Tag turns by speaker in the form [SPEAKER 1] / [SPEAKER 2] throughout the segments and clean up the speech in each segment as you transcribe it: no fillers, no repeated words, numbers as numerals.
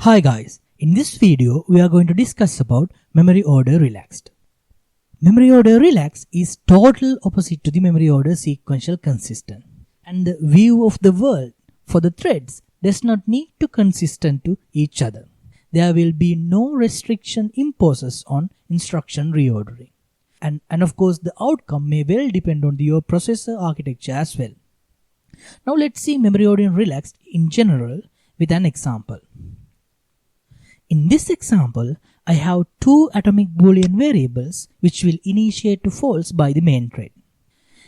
[SPEAKER 1] Hi guys, in this video we are going to discuss about memory order relaxed. Memory order relaxed is total opposite to the memory order sequential consistent, and the view of the world for the threads does not need to consistent to each other. There will be no restriction imposes on instruction reordering. And of course the outcome may well depend on your processor architecture as well. Now let's see memory order relaxed in general with an example. In this example, I have two atomic Boolean variables which will initiate to false by the main thread.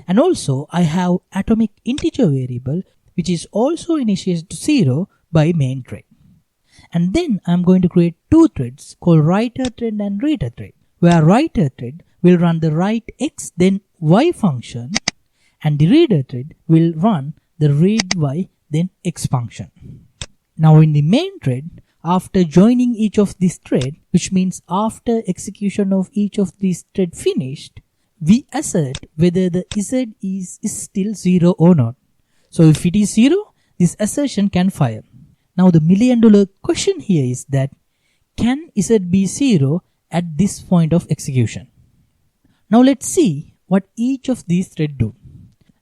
[SPEAKER 1] And also I have atomic integer variable which is also initiated to 0 by main thread. And then I'm going to create two threads called writer thread and reader thread, where writer thread will run the write x then y function and the reader thread will run the read y then x function. Now in the main thread, after joining each of these thread, which means after execution of each of these thread finished, we assert whether the z is still 0 or not. So if it is 0, this assertion can fire. Now the $1 million question here is that can z be 0 at this point of execution? Now let's see what each of these threads do.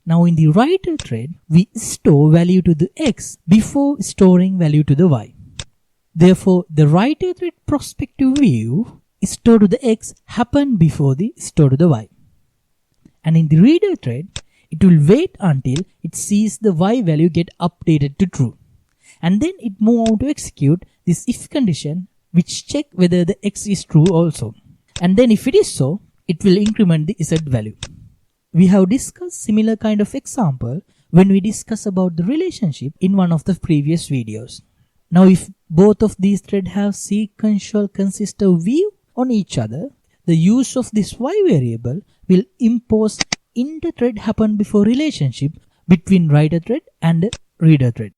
[SPEAKER 1] Now in the writer thread, we store value to the x before storing value to the y. Therefore, the writer thread prospective view store to the x happen before the store to the y. And in the reader thread, it will wait until it sees the y value get updated to true. And then it move on to execute this if condition which check whether the x is true also. And then if it is so, it will increment the z value. We have discussed similar kind of example when we discuss about the relationship in one of the previous videos. Now if both of these threads have sequential consistent view on each other, the use of this y variable will impose inter-thread happen before relationship between writer thread and reader thread.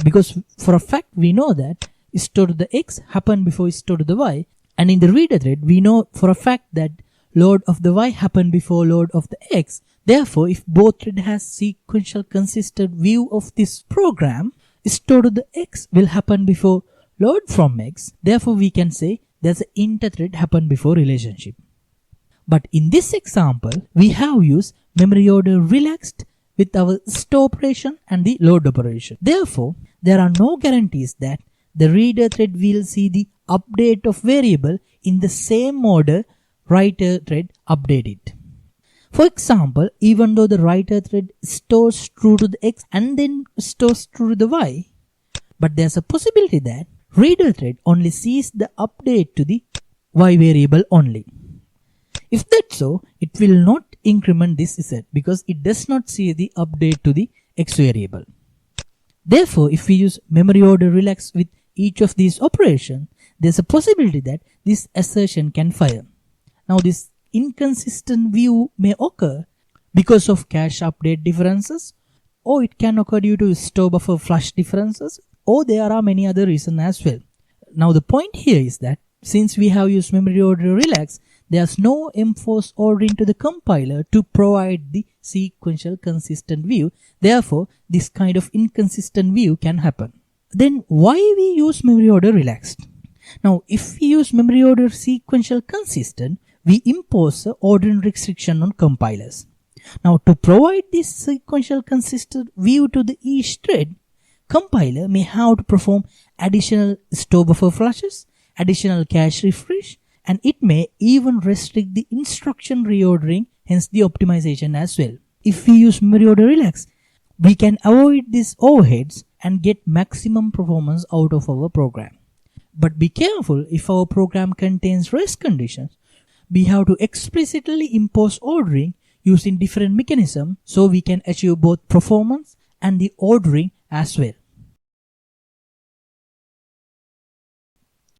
[SPEAKER 1] Because for a fact we know that store to the x happen before store to the y, and in the reader thread we know for a fact that load of the y happen before load of the x. Therefore, if both thread has sequential consistent view of this program, store to the x will happen before load from x. Therefore, we can say there's an inter-thread happen before relationship. But in this example, we have used memory order relaxed with our store operation and the load operation. Therefore, there are no guarantees that the reader thread will see the update of variable in the same order writer thread updated. For example, even though the writer thread stores true to the x and then stores true to the y, but there's a possibility that reader thread only sees the update to the y variable only. If that's so, it will not increment this z because it does not see the update to the x variable. Therefore, if we use memory order relax with each of these operations, there's a possibility that this assertion can fire. Now this inconsistent view may occur because of cache update differences, or it can occur due to store buffer flush differences, or there are many other reasons as well. Now the point here is that since we have used memory order relax, there's no enforced ordering to the compiler to provide the sequential consistent view. Therefore, this kind of inconsistent view can happen. Then why we use memory order relaxed? Now if we use memory order sequential consistent, we impose an ordering restriction on compilers. Now to provide this sequential consistent view to the each thread, compiler may have to perform additional store buffer flushes, additional cache refresh, and it may even restrict the instruction reordering, hence the optimization as well. If we use memory order relax, we can avoid these overheads and get maximum performance out of our program. But be careful, if our program contains rest conditions, we have to explicitly impose ordering using different mechanisms so we can achieve both performance and the ordering as well.